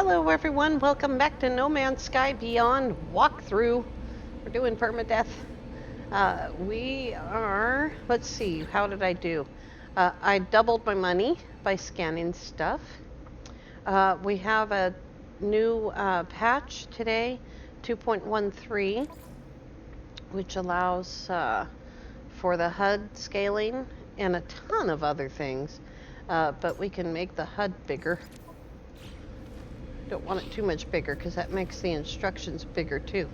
Hello everyone, welcome back to No Man's Sky Beyond Walkthrough. We're doing permadeath. We are, let's see, how did I do? I doubled my money by scanning stuff. We have a new patch today, 2.13, which allows for the HUD scaling and a ton of other things, but we can make the HUD bigger. Don't want it too much bigger because that makes the instructions bigger too.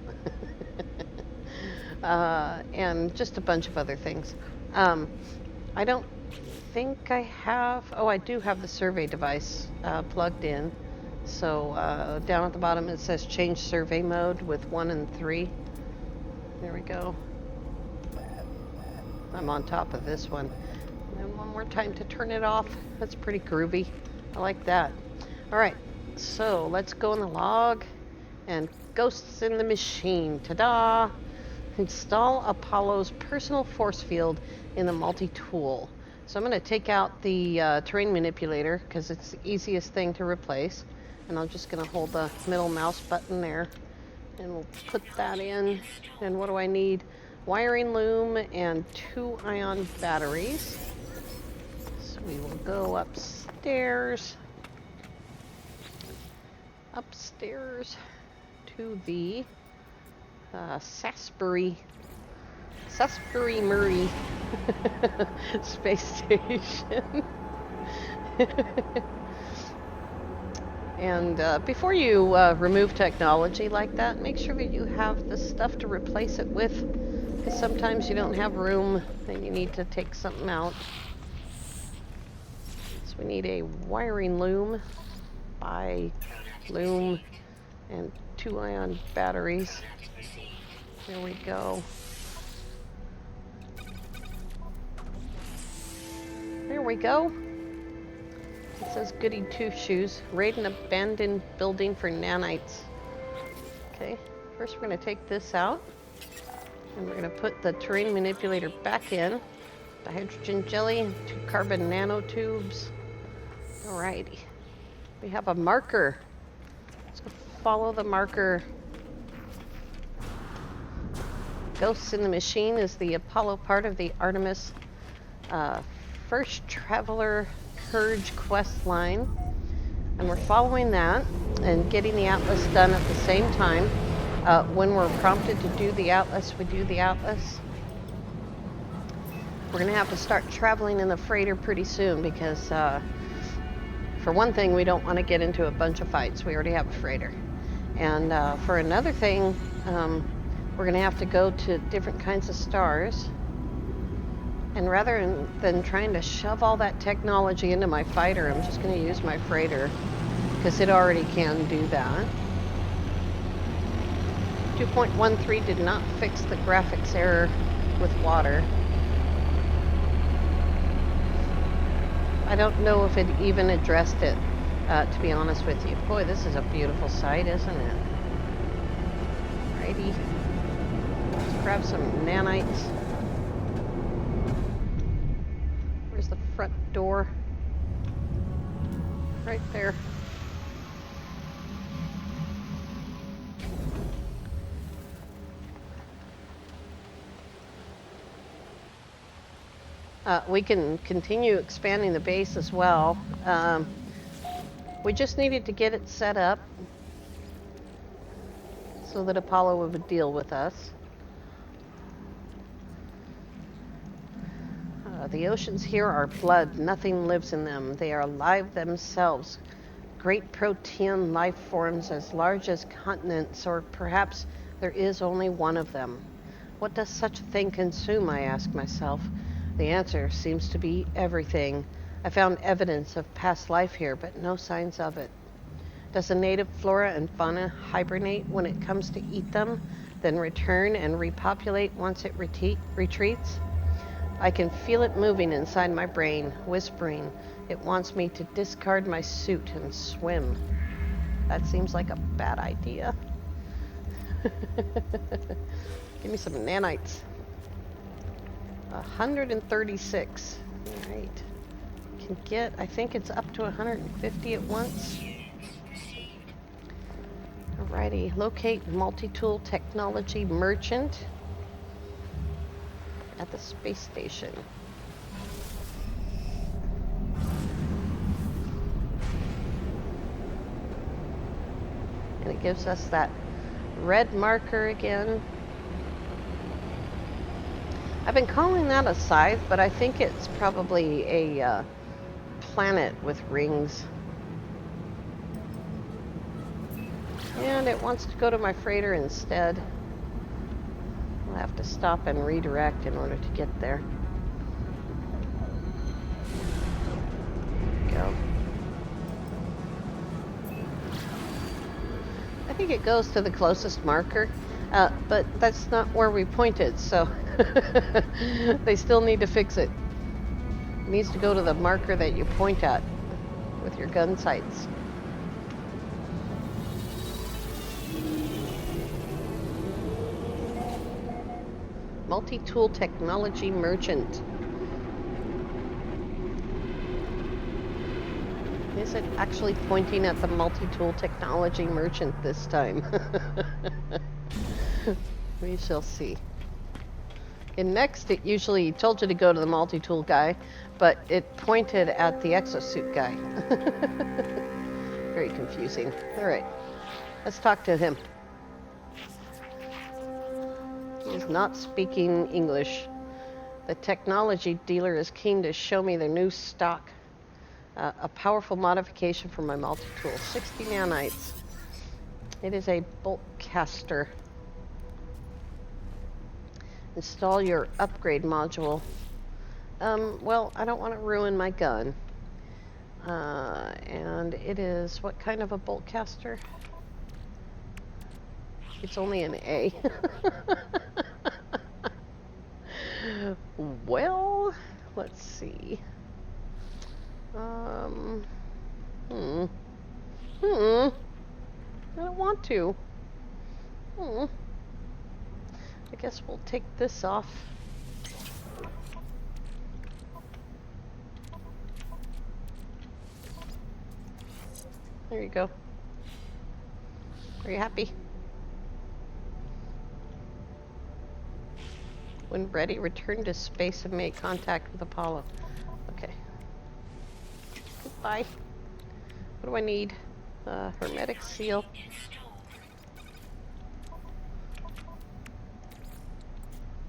And just a bunch of other things. I don't think I have, oh, I do have the survey device plugged in. So down at the bottom it says change survey mode with 1 and 3. There we go. I'm on top of this one. And one more time to turn it off. That's pretty groovy. I like that. All right. So let's go in the log and ghosts in the machine. Ta-da! Install Apollo's personal force field in the multi-tool. So I'm going to take out the terrain manipulator because it's the easiest thing to replace. And I'm just going to hold the middle mouse button there. And we'll put that in. And what do I need? Wiring loom and 2 ion batteries. So we will go upstairs to the Salisbury Murray space station. And before you remove technology like that, make sure that you have the stuff to replace it with, because sometimes you don't have room and you need to take something out. So we need a wiring loom and 2 ion batteries. There we go. There we go. It says goody two shoes. Raid an abandoned building for nanites. Okay, first we're going to take this out. And we're going to put the terrain manipulator back in. The hydrogen jelly, 2 carbon nanotubes. Alrighty. We have a marker. Let's go follow the marker. Ghosts in the Machine is the Apollo part of the Artemis First Traveler Purge quest line. And we're following that and getting the atlas done at the same time. When we're prompted to do the atlas, we do the atlas. We're going to have to start traveling in the freighter pretty soon because for one thing, we don't want to get into a bunch of fights. We already have a freighter. And for another thing, we're going to have to go to different kinds of stars. And rather than trying to shove all that technology into my fighter, I'm just going to use my freighter because it already can do that. 2.13 did not fix the graphics error with water. I don't know if it even addressed it, to be honest with you. Boy, this is a beautiful sight, isn't it? Alrighty. Let's grab some nanites. Where's the front door? Right there. We can continue expanding the base as well. We just needed to get it set up so that Apollo would deal with us. The oceans here are blood. Nothing lives in them. They are alive themselves. Great protean life forms as large as continents, or perhaps there is only one of them. What does such a thing consume, I ask myself. The answer seems to be everything. I found evidence of past life here, but no signs of it. Does the native flora and fauna hibernate when it comes to eat them, then return and repopulate once it retreats? I can feel it moving inside my brain, whispering. It wants me to discard my suit and swim. That seems like a bad idea. Give me some nanites. 136. All right. Can get, I think it's up to 150 at once. Alrighty, locate multi-tool technology merchant at the space station. And it gives us that red marker again. I've been calling that a scythe, but I think it's probably a planet with rings. And it wants to go to my freighter instead. I'll have to stop and redirect in order to get there. Go. I think it goes to the closest marker, but that's not where we pointed, so they still need to fix it. It needs to go to the marker that you point at with your gun sights. Multi-tool technology merchant. Is it actually pointing at the multi-tool technology merchant this time? We shall see. In next, it usually told you to go to the multi-tool guy, but it pointed at the exosuit guy. Very confusing. All right, let's talk to him. He's not speaking English. The technology dealer is keen to show me their new stock. A powerful modification for my multi-tool. 60 nanites. It is a bolt caster. Install your upgrade module. Well, I don't want to ruin my gun. And it is what kind of a bolt caster? It's only an A. Well, let's see. I don't want to. I guess we'll take this off. There you go. Are you happy? When ready, return to space and make contact with Apollo. Okay. Goodbye. What do I need? Hermetic seal.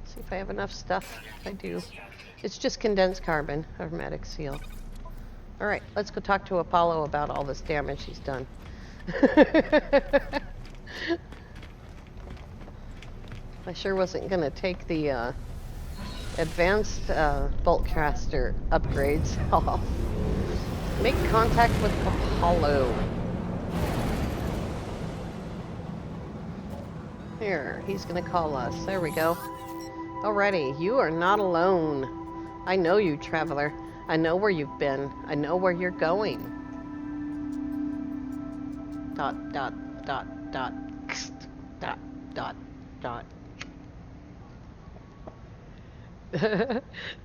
See if I have enough stuff. I do. It's just condensed carbon, hermetic seal. Alright, let's go talk to Apollo about all this damage he's done. I sure wasn't going to take the advanced bolt caster upgrades off. Make contact with Apollo. Here, he's going to call us. There we go. Alrighty, you are not alone. I know you, traveler. I know where you've been. I know where you're going. Dot, dot, dot, dot, dot, dot, dot.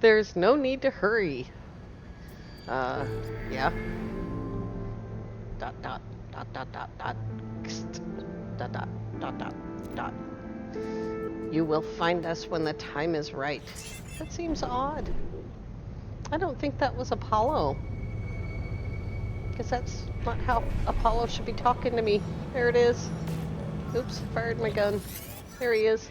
There's no need to hurry. Yeah. Dot, dot, dot, dot, dot, dot. Dot, dot, dot, dot, dot. You will find us when the time is right. That seems odd. I don't think that was Apollo. Because that's not how Apollo should be talking to me. There it is. Oops, fired my gun. There he is.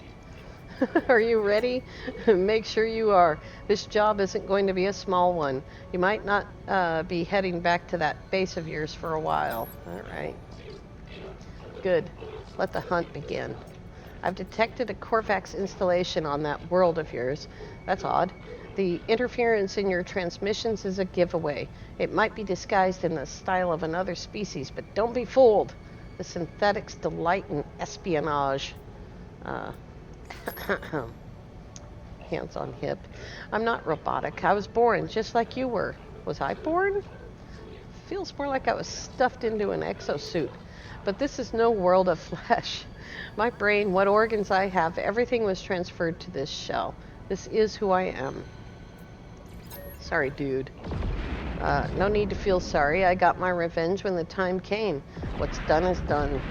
Are you ready? Make sure you are. This job isn't going to be a small one. You might not be heading back to that base of yours for a while. All right. Good. Let the hunt begin. I've detected a Corvax installation on that world of yours. That's odd. The interference in your transmissions is a giveaway. It might be disguised in the style of another species, but don't be fooled. The synthetics delight in espionage. Hands on hip. I'm not robotic. I was born just like you were. Was I born? Feels more like I was stuffed into an exosuit. But this is no world of flesh. My brain, what organs I have, everything was transferred to this shell. This is who I am. Sorry, dude. No need to feel sorry. I got my revenge when the time came. What's done is done.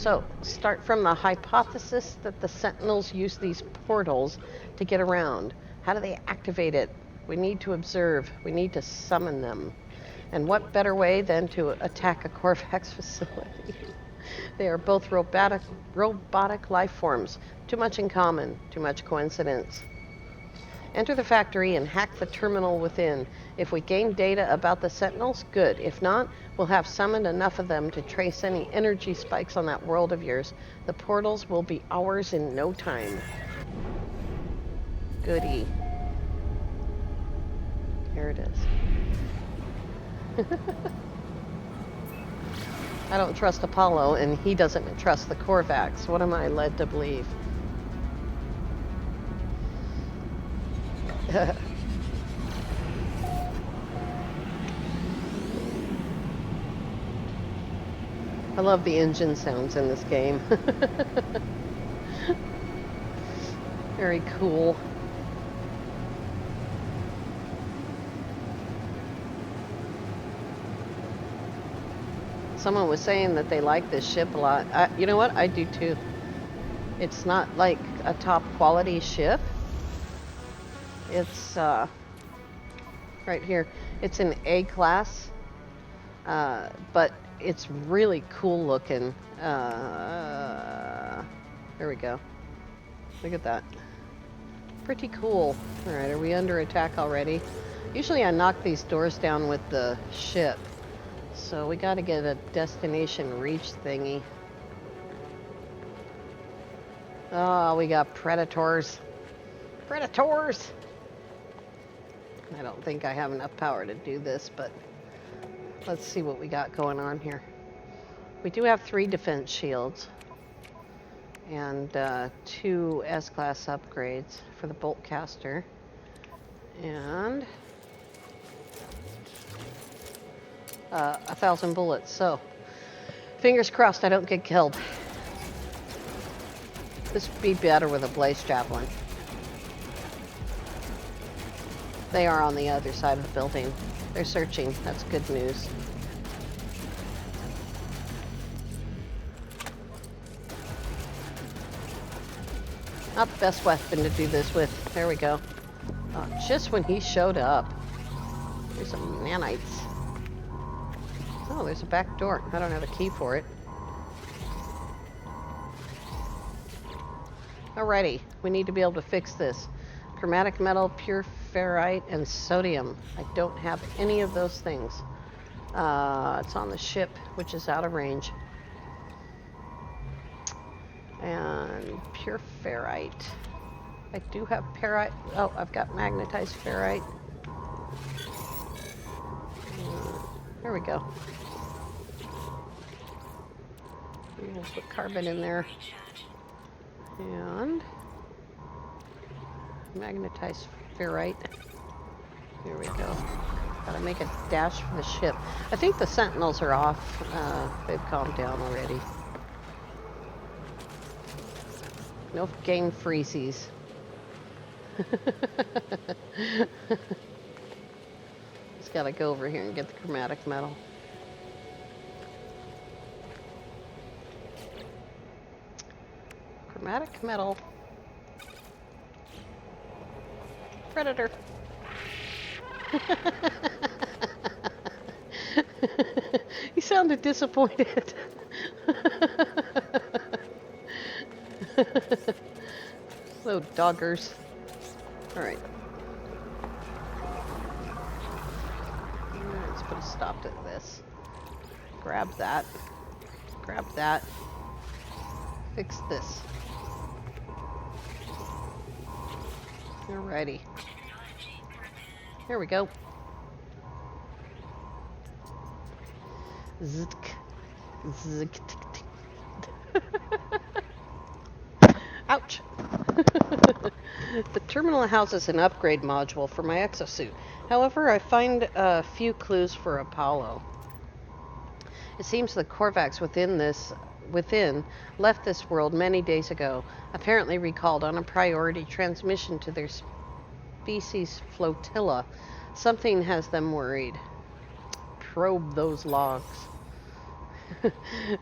So, start from the hypothesis that the Sentinels use these portals to get around. How do they activate it? We need to observe. We need to summon them. And what better way than to attack a Corvax facility? They are both robotic life forms. Too much in common, too much coincidence. Enter the factory and hack the terminal within. If we gain data about the Sentinels, good. If not, we'll have summoned enough of them to trace any energy spikes on that world of yours. The portals will be ours in no time. Goody. Here it is. I don't trust Apollo, and he doesn't trust the Corvax. What am I led to believe? I love the engine sounds in this game. Very cool. Someone was saying that they like this ship a lot. You know what? I do too. It's not like a top quality ship. It's right here. It's an A class, but it's really cool looking. There we go. Look at that. Pretty cool. All right, are we under attack already? Usually I knock these doors down with the ship. So we got to get a destination reach thingy. Oh, we got predators. Predators! I don't think I have enough power to do this, but let's see what we got going on here. We do have 3 defense shields and 2 S-class upgrades for the bolt caster. And 1,000 bullets, so fingers crossed I don't get killed. This would be better with a blaze javelin. They are on the other side of the building. They're searching. That's good news. Not the best weapon to do this with. There we go. Oh, just when he showed up. There's some nanites. Oh, there's a back door. I don't have a key for it. Alrighty, we need to be able to fix this. Chromatic metal, pure ferrite, and sodium. I don't have any of those things. It's on the ship, which is out of range. And pure ferrite. I do have ferrite. Oh, I've got magnetized ferrite. There we go. We'll put carbon in there. And magnetized ferrite. Here we go. Gotta make a dash for the ship. I think the Sentinels are off. They've calmed down already. No game freezies. Just gotta go over here and get the chromatic metal. Chromatic metal. Predator. He sounded disappointed. So doggers. All right. Let's put a stop to this. Grab that. Grab that. Fix this. Alrighty. Here we go. Zik. Zik. Ouch. The terminal houses an upgrade module for my exosuit. However, I find a few clues for Apollo. It seems the Corvax within left this world many days ago, apparently recalled on a priority transmission to their species flotilla. Something has them worried. Probe those logs.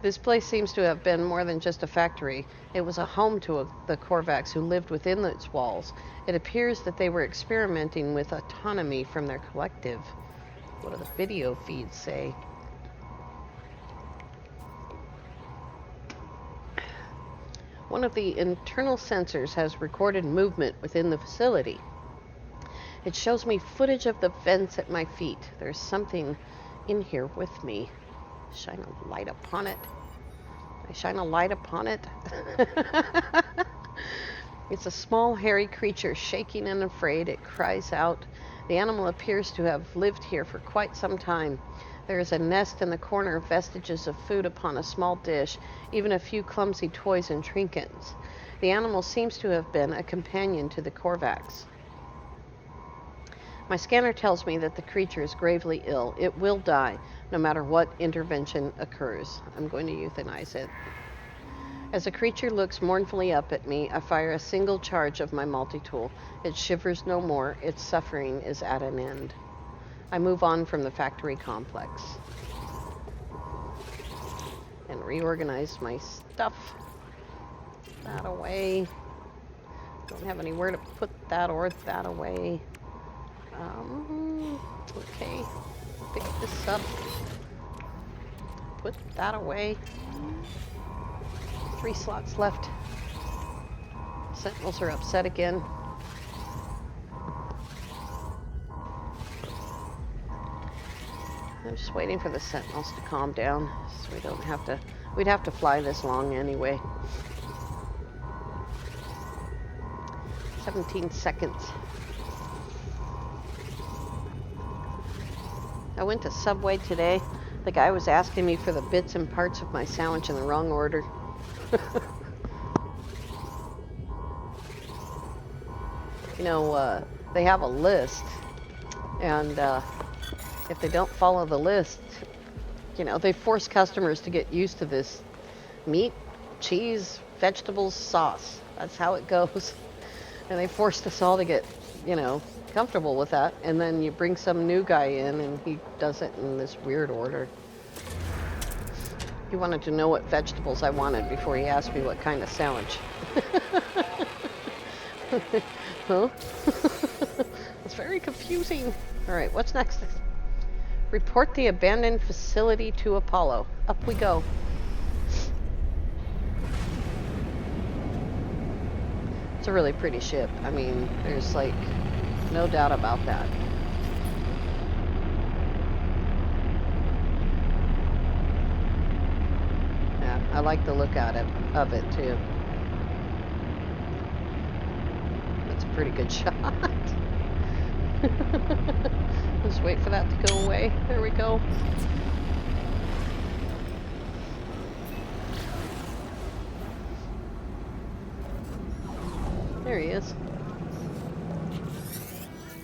This place seems to have been more than just a factory. It was a home to the Korvax who lived within its walls. It appears that they were experimenting with autonomy from their collective. What do the video feeds say? One of the internal sensors has recorded movement within the facility. It shows me footage of the vents at my feet. There's something in here with me. Shine a light upon it. I shine a light upon it. It's a small, hairy creature, shaking and afraid. It cries out. The animal appears to have lived here for quite some time. There is a nest in the corner, vestiges of food upon a small dish, even a few clumsy toys and trinkets. The animal seems to have been a companion to the Korvax. My scanner tells me that the creature is gravely ill. It will die, no matter what intervention occurs. I'm going to euthanize it. As the creature looks mournfully up at me, I fire a single charge of my multi-tool. It shivers no more. Its suffering is at an end. I move on from the factory complex and reorganize my stuff. Put that away. Don't have anywhere to put that or that away. Okay. Pick this up. Put that away. 3 slots left. Sentinels are upset again. I'm just waiting for the sentinels to calm down so we don't have to, we'd have to fly this long anyway. 17 seconds. I went to Subway today. The guy was asking me for the bits and parts of my sandwich in the wrong order. You know, they have a list, and if they don't follow the list, you know, they force customers to get used to this meat, cheese, vegetables, sauce. That's how it goes. And they forced us all to get, you know, comfortable with that. And then you bring some new guy in and he does it in this weird order. He wanted to know what vegetables I wanted before he asked me what kind of sandwich. Huh? It's very confusing. All right, what's next? Report the abandoned facility to Apollo. Up we go. It's a really pretty ship. I mean, there's like no doubt about that. Yeah, I like the look of it too. That's a pretty good shot. Just wait for that to go away. There we go. There he is.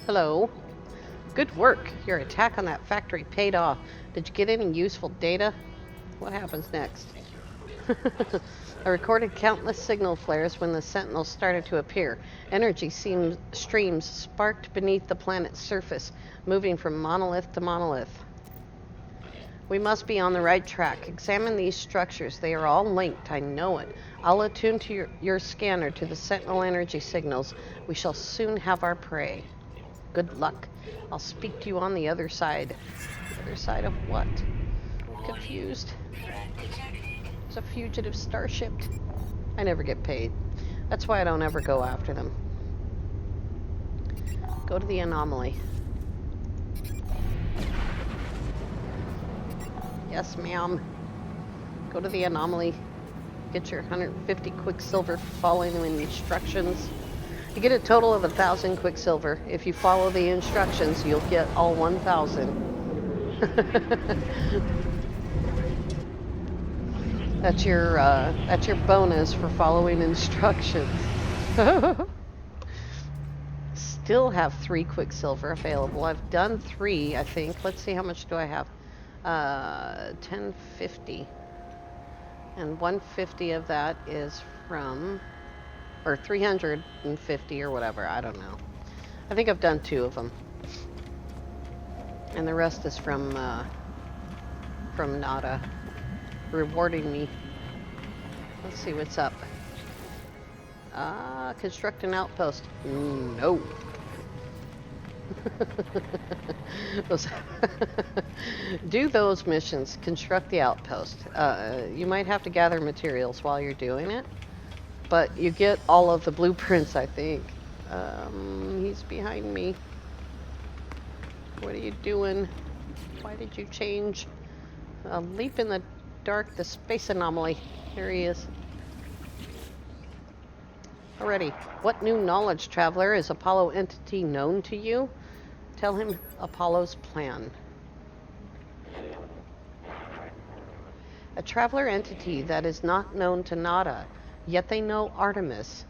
Hello. Good work. Your attack on that factory paid off. Did you get any useful data? What happens next? I recorded countless signal flares when the sentinels started to appear. Energy streams sparked beneath the planet's surface, moving from monolith to monolith. We must be on the right track. Examine these structures. They are all linked. I know it. I'll attune to your scanner to the sentinel energy signals. We shall soon have our prey. Good luck. I'll speak to you on the other side. The other side of what? I'm confused. It's a fugitive starship. I never get paid. That's why I don't ever go after them. Go to the anomaly. Yes, ma'am. Go to the anomaly. Get your 150 quicksilver following the instructions. You get a total of 1,000 quicksilver. If you follow the instructions, you'll get all 1,000. That's your bonus for following instructions. Still have 3 quicksilver available. I've done 3, I think. Let's see, how much do I have? 1050. And 150 of that is from, or 350 or whatever, I don't know. I think I've done 2 of them. And the rest is from Nada rewarding me. Let's see what's up. Construct an outpost. No. Do those missions. Construct the outpost. You might have to gather materials while you're doing it, but you get all of the blueprints, I think. He's behind me. What are you doing? Why did you change? Leap in the dark, the space anomaly. Here he is. Already. What new knowledge, traveler? Is Apollo entity known to you? Tell him Apollo's plan. A traveler entity that is not known to Nada, yet they know Artemis,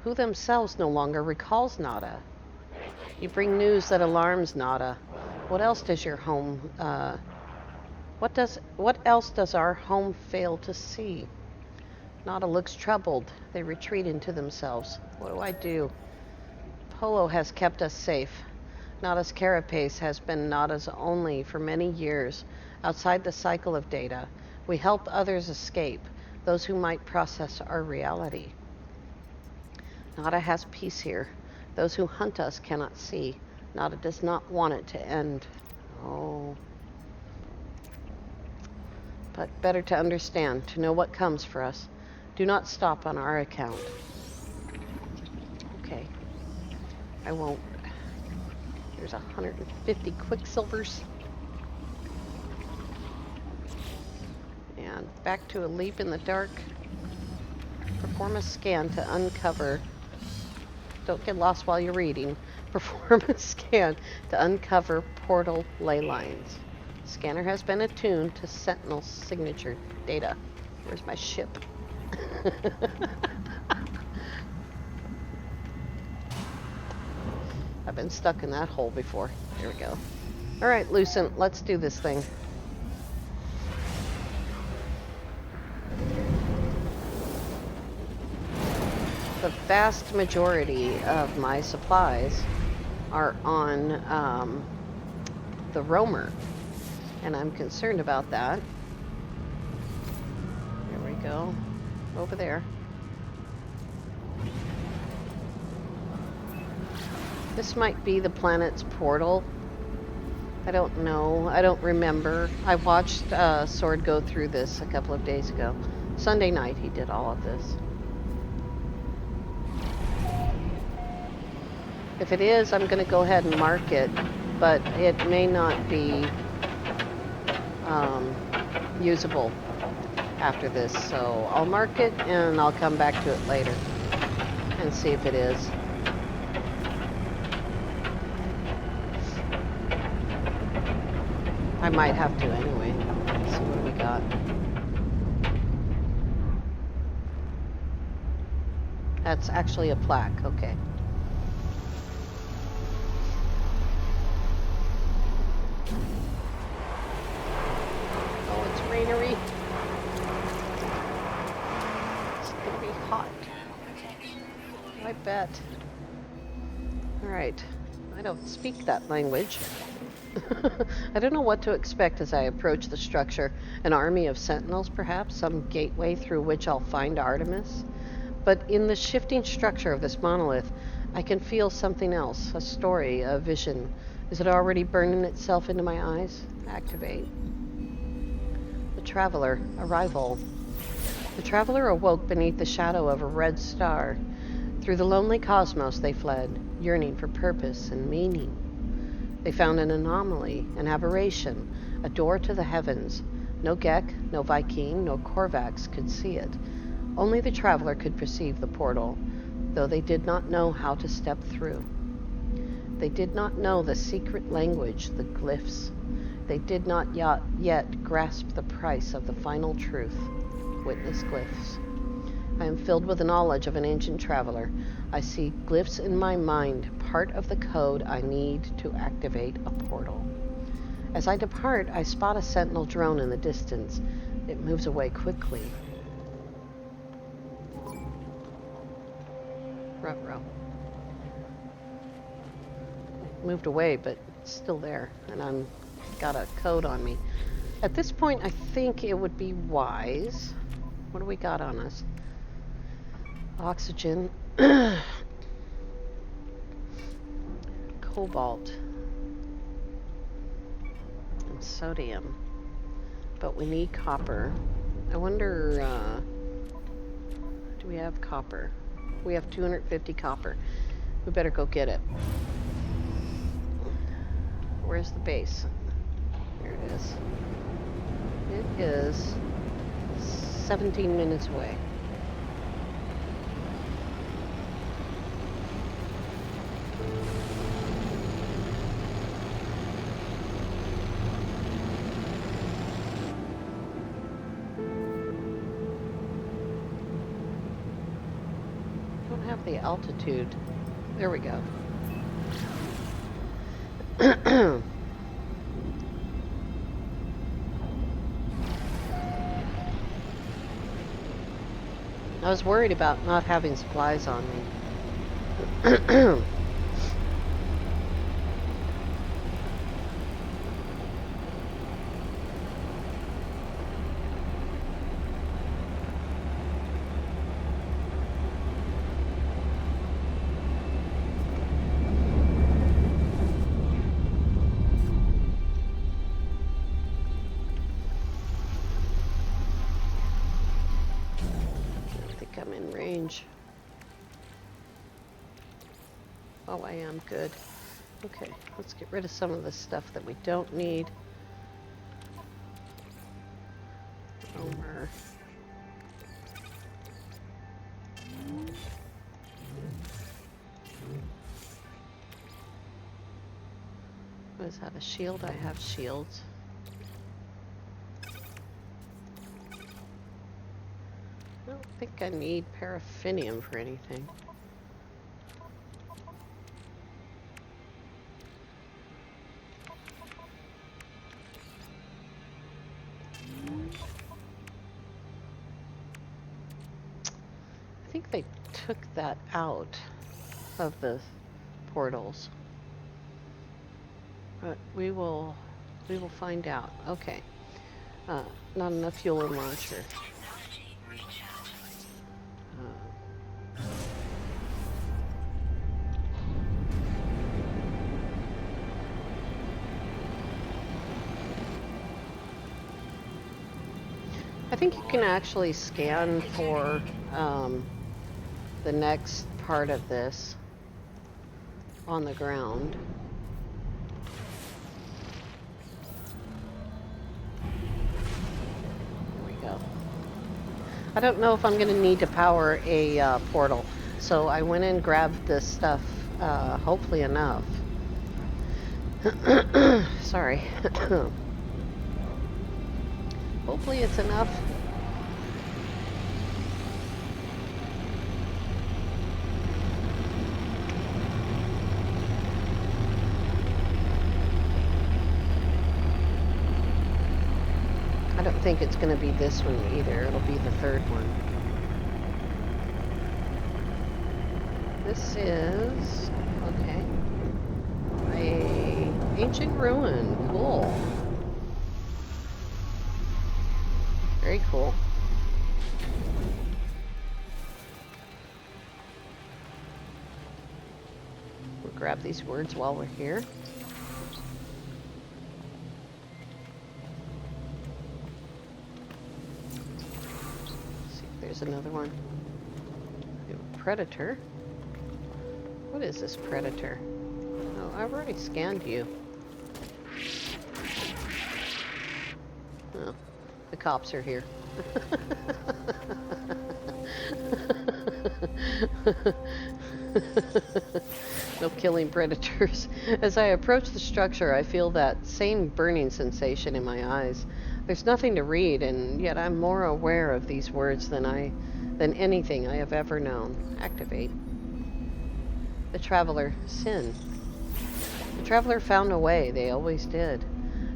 who themselves no longer recalls Nada. You bring news that alarms Nada. What else does your home, what else does our home fail to see? Nada looks troubled. They retreat into themselves. What do I do? Polo has kept us safe. Nada's carapace has been Nada's only for many years. Outside the cycle of data, we help others escape, those who might process our reality. Nada has peace here. Those who hunt us cannot see. Nada does not want it to end. Oh. But better to understand, to know what comes for us. Do not stop on our account. Okay. I won't. There's 150 quicksilvers. And back to a leap in the dark. Perform a scan to uncover. Don't get lost while you're reading. Perform a scan to uncover portal ley lines. Scanner has been attuned to Sentinel's signature data. Where's my ship? I've been stuck in that hole before. There we go. All right, Lucent, let's do this thing. The vast majority of my supplies are on the roamer, and I'm concerned about that. There we go. Over there. This might be the planet's portal. I don't know. I don't remember. I watched Sword go through this a couple of days ago. Sunday night he did all of this. If it is, I'm going to go ahead and mark it, but it may not be usable after this. So I'll mark it and I'll come back to it later and see if it is. I might have to anyway. Let's see what we got. That's actually a plaque, okay. Oh, it's rainery. It's gonna be hot. I bet. Alright. I don't speak that language. I don't know what to expect as I approach the structure. An army of sentinels, perhaps? Some gateway through which I'll find Artemis? But in the shifting structure of this monolith, I can feel something else. A story, a vision. Is it already burning itself into my eyes? Activate. The Traveler. Arrival. The Traveler awoke beneath the shadow of a red star. Through the lonely cosmos they fled, yearning for purpose and meaning. They found an anomaly, an aberration, a door to the heavens. No Gek, no Viking, no Korvax could see it. Only the Traveler could perceive the portal, though they did not know how to step through. They did not know the secret language, the glyphs. They did not yet grasp the price of the final truth. Witness glyphs. I am filled with the knowledge of an ancient traveler. I see glyphs in my mind, part of the code I need to activate a portal. As I depart, I spot a sentinel drone in the distance. It moves away quickly. Ruh-roh. Moved away, but it's still there, and I'm got a code on me. At this point, I think it would be wise. What do we got on us? Oxygen, cobalt, and sodium. But we need copper. I wonder, do we have copper? We have 250 copper. We better go get it. Where's the base? Here it is. It is 17 minutes away. Don't have the altitude. There we go. I was worried about not having supplies on me. I'm in range. Oh, I am good. Okay, let's get rid of some of the stuff that we don't need. Homer. What is that, a shield? I have shields. I don't think I need paraffinium for anything. I think they took that out of the portals. But we will find out. Okay. Not enough fuel in launcher. I think you can actually scan for the next part of this on the ground. There we go. I don't know if I'm going to need to power a portal, so I went and grabbed this stuff, hopefully enough. Sorry. Hopefully it's enough. I don't think it's going to be this one either. It'll be the third one. This is, okay, a ancient ruin. Cool. Very cool. We'll grab these words while we're here. See if there's another one. Predator. What is this predator? Oh, I've already scanned you. Oh. The cops are here. No killing predators. As I approach the structure, I feel that same burning sensation in my eyes. There's nothing to read, and yet I'm more aware of these words than anything I have ever known. Activate. The traveler, sin. The traveler found a way. They always did.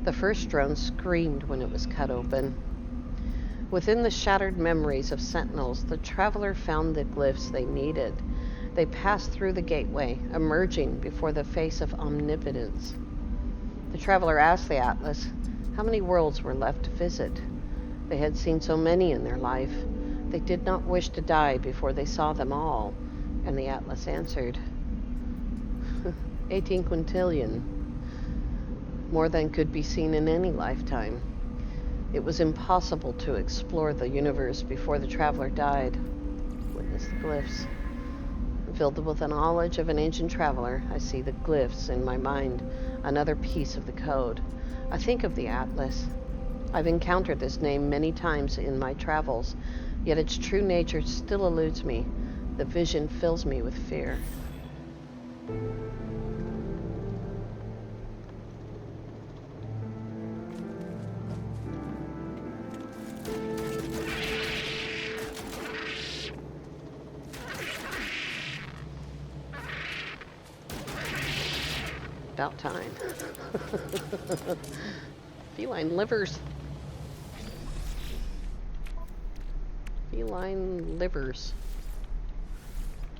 The first drone screamed when it was cut open. Within the shattered memories of sentinels, the traveler found the glyphs they needed. They passed through the gateway, emerging before the face of omnipotence. The traveler asked the Atlas, How many worlds were left to visit? They had seen so many in their life. They did not wish to die before they saw them all. And the atlas answered, 18 quintillion, more than could be seen in any lifetime. It was impossible to explore the universe before the traveler died. Witness the glyphs. Filled with the knowledge of an ancient traveler, I see the glyphs in my mind, another piece of the code. I think of the atlas. I've encountered this name many times in my travels, yet its true nature still eludes me. The vision fills me with fear. About time. Feline livers. Feline livers.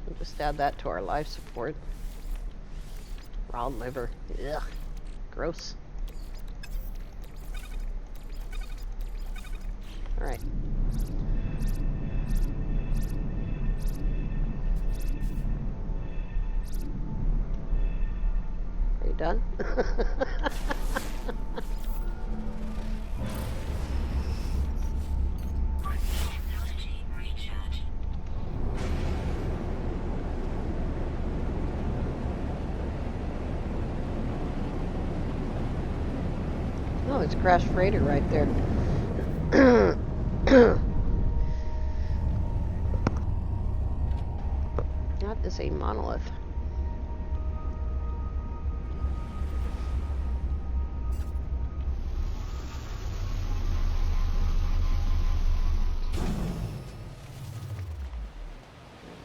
We'll just add that to our life support. Raw liver. Ugh. Gross. All right. Are you done? Oh, it's a crashed freighter right there. That is a monolith.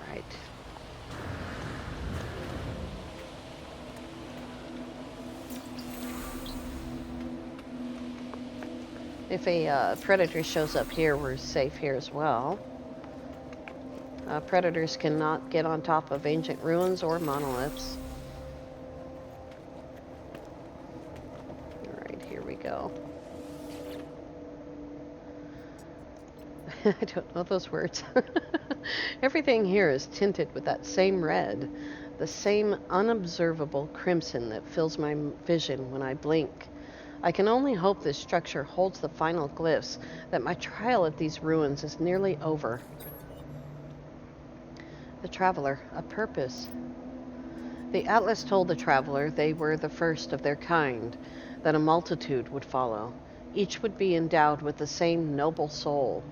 Right. If a predator shows up here, we're safe here as well. Predators cannot get on top of ancient ruins or monoliths. All right, here we go. I don't know those words. Everything here is tinted with that same red, the same unobservable crimson that fills my vision when I blink. I can only hope this structure holds the final glyphs, that my trial at these ruins is nearly over. The traveler, a purpose. The atlas told the traveler they were the first of their kind, that a multitude would follow. Each would be endowed with the same noble soul,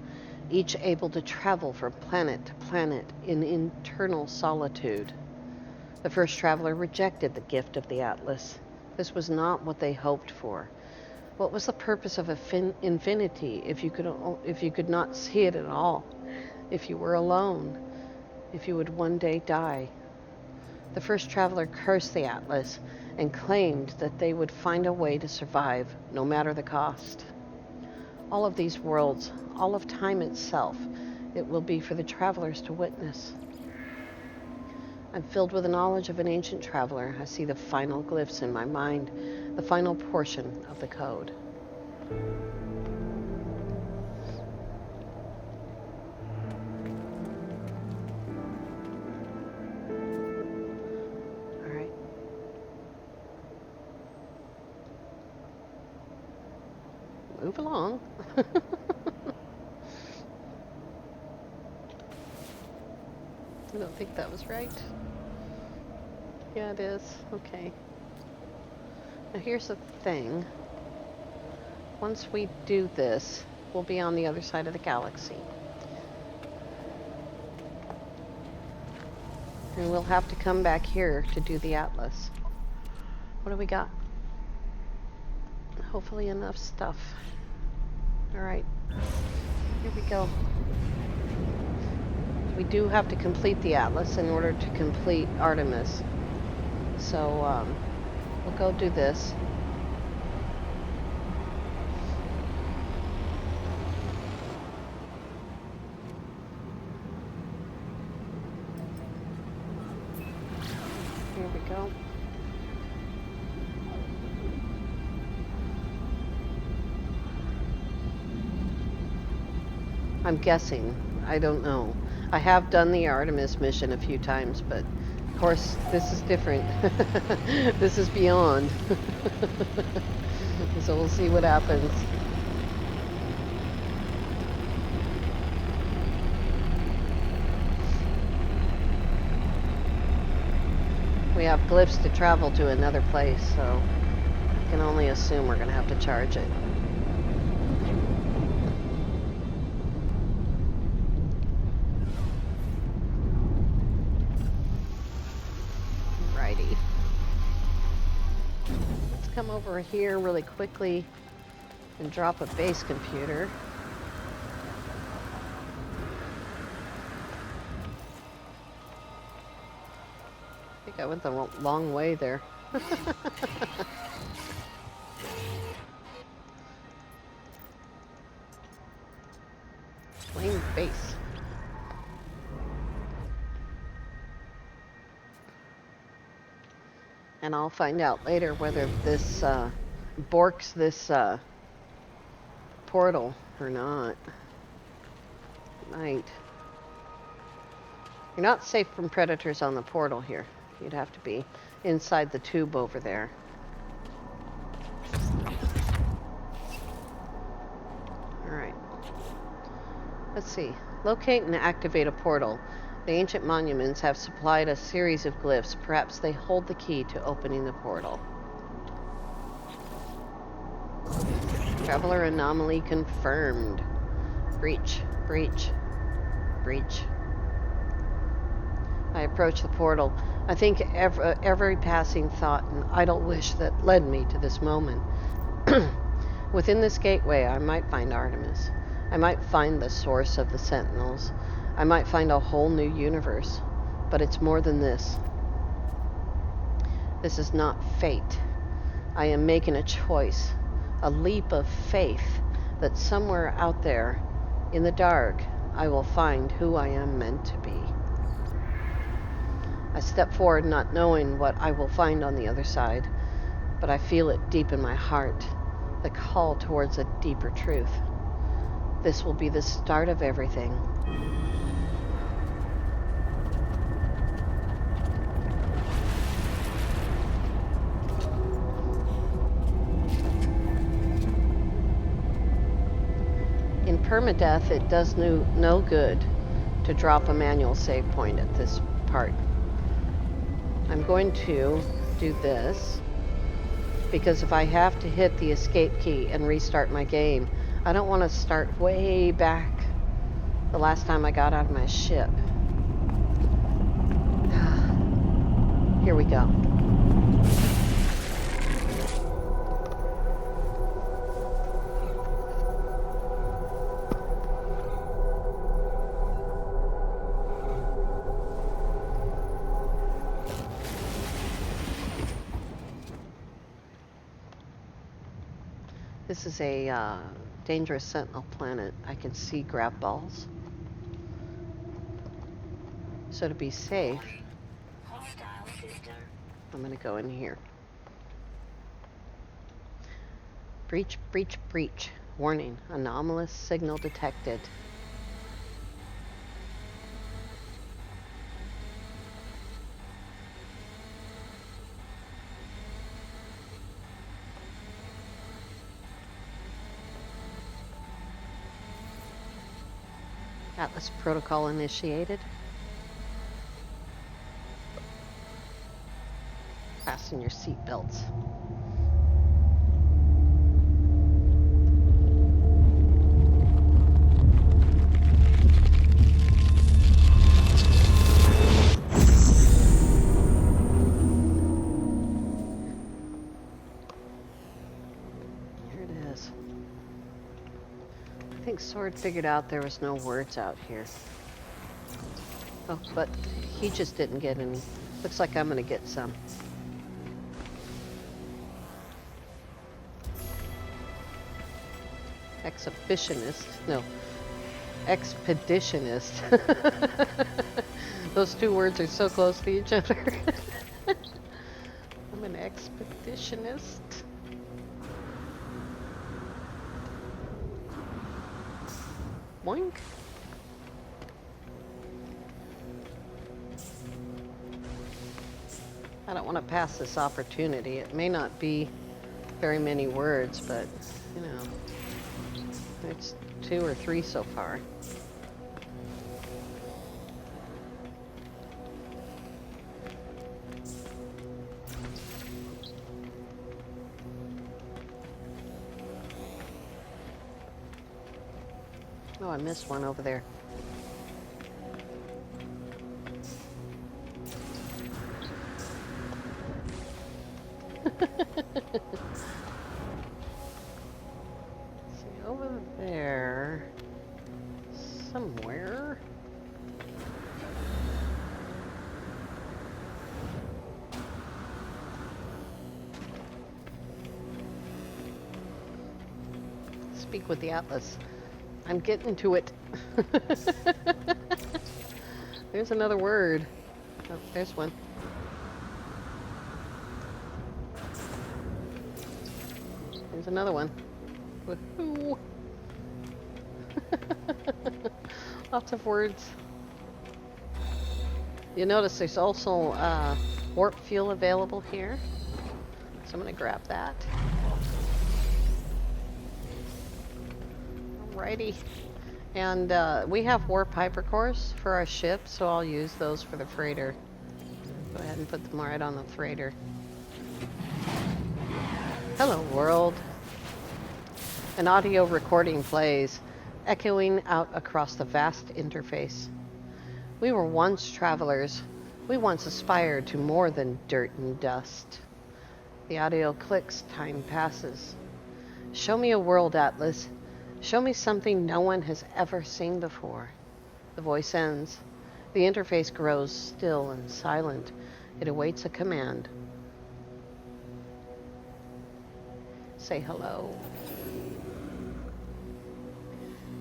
each able to travel from planet to planet in eternal solitude. The first traveler rejected the gift of the atlas. This was not what they hoped for. What was the purpose of infinity if you could not see it at all? If you were alone? If you would one day die? The first traveler cursed the atlas and claimed that they would find a way to survive, no matter the cost. All of these worlds, all of time itself, it will be for the travelers to witness. I'm filled with the knowledge of an ancient traveler. I see the final glyphs in my mind, the final portion of the code. All right. Move along. I don't think that was right. Yeah, it is. Okay. Now here's the thing. Once we do this, we'll be on the other side of the galaxy. And we'll have to come back here to do the atlas. What do we got? Hopefully enough stuff. All right. Here we go. We do have to complete the atlas in order to complete Artemis. So, we'll go do this. Here we go. I'm guessing. I don't know. I have done the Artemis mission a few times, but of course this is different. This is beyond. So we'll see what happens. We have glyphs to travel to another place, so I can only assume we're going to have to charge it. Righty. Let's come over here really quickly and drop a base computer. I think I went the long way there. Plain base. And I'll find out later whether this borks this portal or not. Might. You're not safe from predators on the portal here. You'd have to be inside the tube over there. Alright. Let's see. Locate and activate a portal. The ancient monuments have supplied a series of glyphs. Perhaps they hold the key to opening the portal. Traveler anomaly confirmed. Breach, breach, breach. I approach the portal. I think every passing thought and idle wish that led me to this moment. Within this gateway, I might find Artemis. I might find the source of the Sentinels. I might find a whole new universe. But it's more than this. This is not fate. I am making a choice, a leap of faith that somewhere out there, in the dark, I will find who I am meant to be. I step forward not knowing what I will find on the other side, but I feel it deep in my heart, the call towards a deeper truth. This will be the start of everything. In permadeath, it does no good to drop a manual save point at this part. I'm going to do this because if I have to hit the escape key and restart my game, I don't want to start way back the last time I got out of my ship. Here we go. This is a dangerous sentinel planet. I can see grab balls. So to be safe, I'm going to go in here. Breach, breach, breach. Warning, anomalous signal detected. Atlas protocol initiated. Fasten your seatbelts. Here it is. I think Sword figured out there was no words out here. Oh, but he just didn't get any. Looks like I'm gonna get some. Exhibitionist? No. Expeditionist. Those two words are so close to each other. I'm an expeditionist. Boink. I don't want to pass this opportunity. It may not be very many words, but, you know, it's 2 or 3 so far. Oh, I missed one over there. See, over there somewhere. Speak with the Atlas. I'm getting to it. There's another word. Oh, there's one. There's another one. Woohoo! Lots of words. You notice there's also warp fuel available here. So I'm going to grab that. Alrighty. And we have warp hypercores for our ship, so I'll use those for the freighter. Go ahead and put them right on the freighter. Hello, world. An audio recording plays, echoing out across the vast interface. We were once travelers. We once aspired to more than dirt and dust. The audio clicks, time passes. Show me a world, Atlas. Show me something no one has ever seen before. The voice ends. The interface grows still and silent. It awaits a command. Say hello.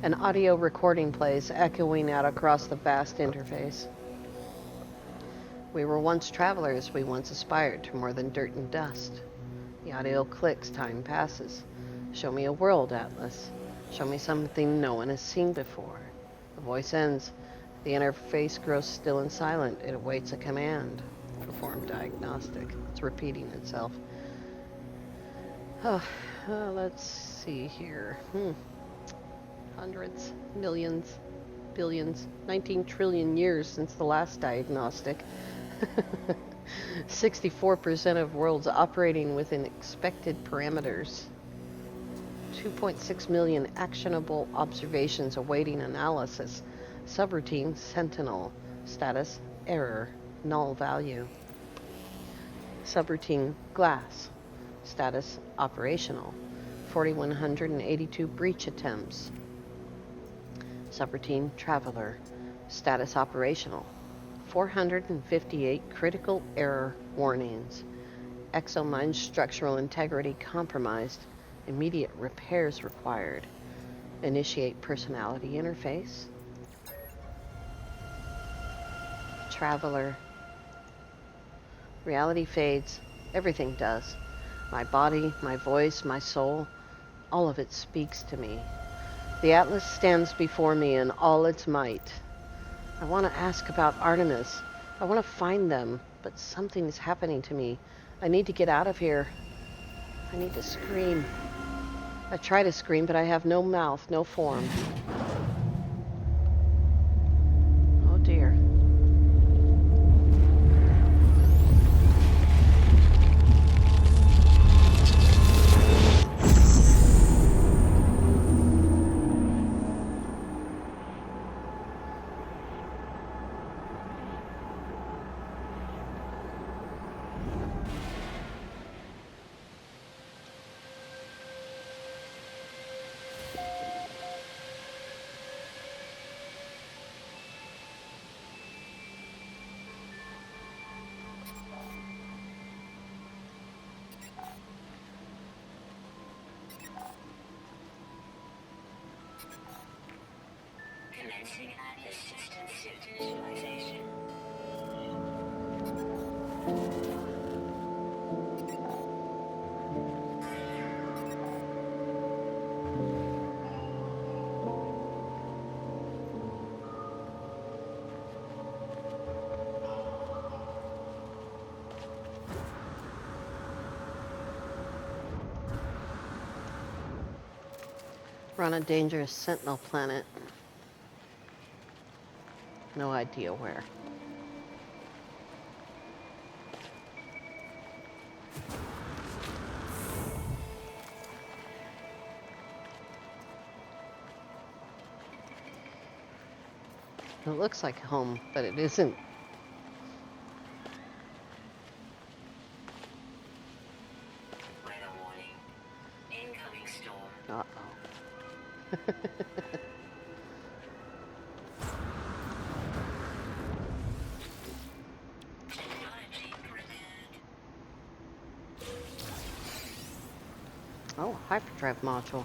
An audio recording plays, echoing out across the vast interface. We were once travelers. We once aspired to more than dirt and dust. The audio clicks, time passes. Show me a world, Atlas. Show me something no one has seen before. The voice ends. The interface grows still and silent. It awaits a command. Perform diagnostic. It's repeating itself. Let's see here. Hundreds, millions, billions, 19 trillion years since the last diagnostic. 64% of worlds operating within expected parameters. 2.6 million actionable observations awaiting analysis. Subroutine Sentinel. Status error. Null value. Subroutine Glass. Status operational. 4,182 breach attempts. Subroutine Traveler. Status operational. 458 critical error warnings. Exomine's structural integrity compromised. Immediate repairs required. Initiate personality interface. Traveler. Reality fades. Everything does. My body, my voice, my soul, all of it speaks to me. The Atlas stands before me in all its might. I want to ask about Artemis. I want to find them, but something is happening to me. I need to get out of here. I need to scream. I try to scream, but I have no mouth, no form. Oh dear. Commencing Atlas system suit visualization. We're on a dangerous sentinel planet. No idea where. It looks like home, but it isn't. Weather warning. Incoming storm. Uh-oh. Technology prepared. Oh, hyperdrive module.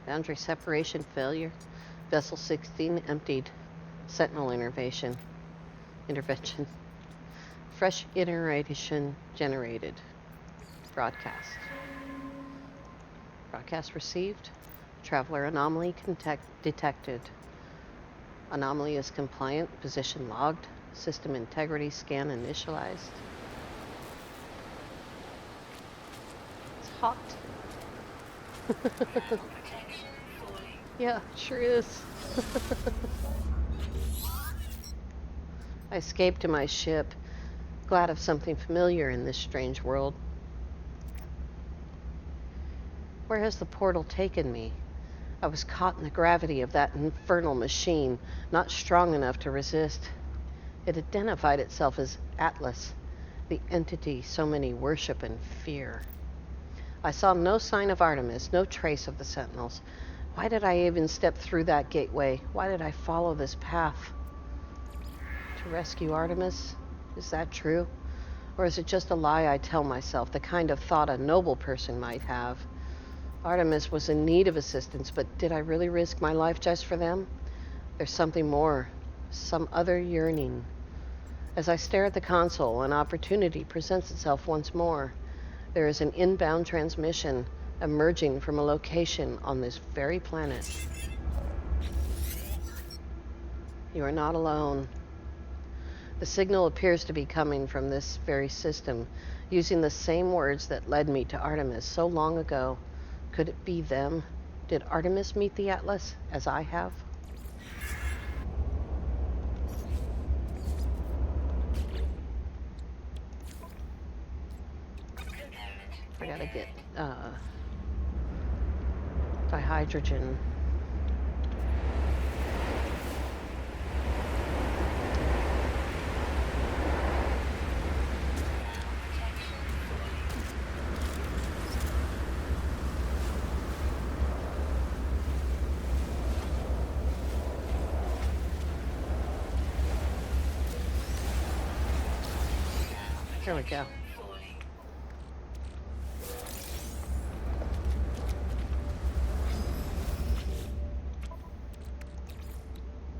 Boundary separation failure. Vessel 16 emptied. Sentinel intervention. Fresh iteration generated. Broadcast. Broadcast received. Traveler anomaly detected. Anomaly is compliant. Position logged. System integrity scan initialized. It's hot. Protection falling. Yeah, sure is. I escaped to my ship, glad of something familiar in this strange world. Where has the portal taken me? I was caught in the gravity of that infernal machine, not strong enough to resist. It identified itself as Atlas, the entity so many worship and fear. I saw no sign of Artemis, no trace of the Sentinels. Why did I even step through that gateway? Why did I follow this path? To rescue Artemis? Is that true? Or is it just a lie I tell myself, the kind of thought a noble person might have? Artemis was in need of assistance, but did I really risk my life just for them? There's something more, some other yearning. As I stare at the console, an opportunity presents itself once more. There is an inbound transmission emerging from a location on this very planet. You are not alone. The signal appears to be coming from this very system, using the same words that led me to Artemis so long ago. Could it be them? Did Artemis meet the Atlas, as I have? I gotta get dihydrogen. Here we go.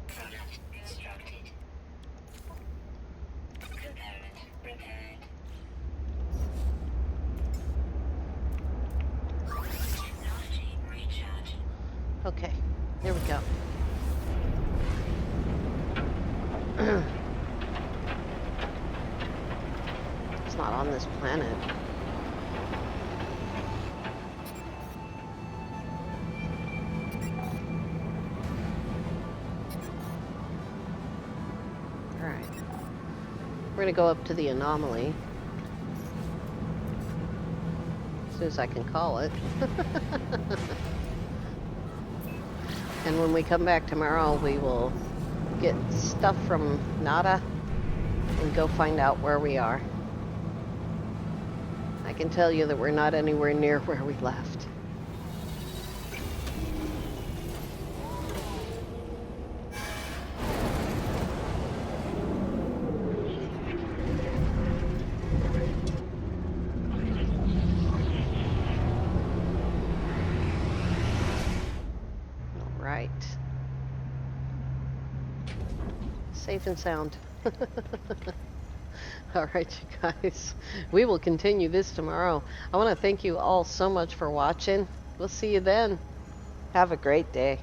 Product constructed. Component repaired. Technology recharging. Okay, here we go. It's not on this planet. All right. We're gonna go up to the anomaly. As soon as I can call it. And when we come back tomorrow, we will get stuff from Nada and go find out where we are. I can tell you that we're not anywhere near where we left. All right. Safe and sound. All right, you guys. We will continue this tomorrow. I want to thank you all so much for watching. We'll see you then. Have a great day.